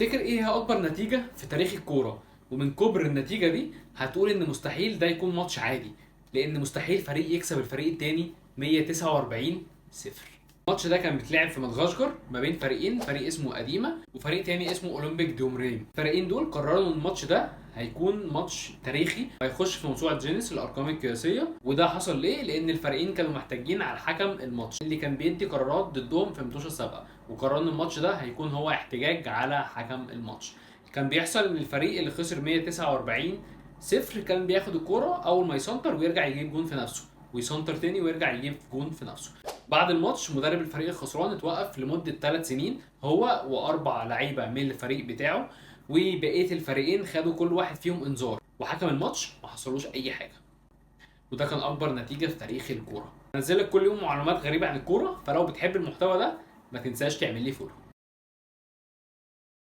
تفتكر ايه هي اكبر نتيجة في تاريخ الكورة؟ ومن كبر النتيجة دي هتقول ان مستحيل ده يكون ماتش عادي، لان مستحيل فريق يكسب الفريق التاني 149 صفر. الماتش ده كان بيتلعب في مدغشقر ما بين فريقين، فريق اسمه قديمة وفريق تاني اسمه اولمبيك دومرين. الفريقين دول قرروا ان الماتش ده هيكون ماتش تاريخي وهيخش في موسوعة جينيس الارقام القياسية. وده حصل ليه؟ لان الفريقين كانوا محتاجين على حكم الماتش اللي كان بيدي قرارات ضدهم في ماتشات سابقة، وقرروا ان الماتش ده هيكون هو احتجاج على حكم الماتش. كان بيحصل ان الفريق اللي خسر 149 صفر كان بياخد الكرة اول ما يسنتر ويرجع يجيب جون في نفسه، ويسنتر تاني ويرجع يجيب جون في نفسه. بعد الماتش مدرب الفريق الخسران اتوقف لمدة 3 سنين، هو واربع لعيبة من الفريق بتاعه، وبقية الفريقين خدوا كل واحد فيهم انذار، وحكم الماتش ما حصلوش اي حاجة. وده كان اكبر نتيجة في تاريخ الكورة. انزلك كل يوم معلومات غريبة عن الكورة، فلو بتحب المحتوى ده ما تنساش تعمل لي فولو.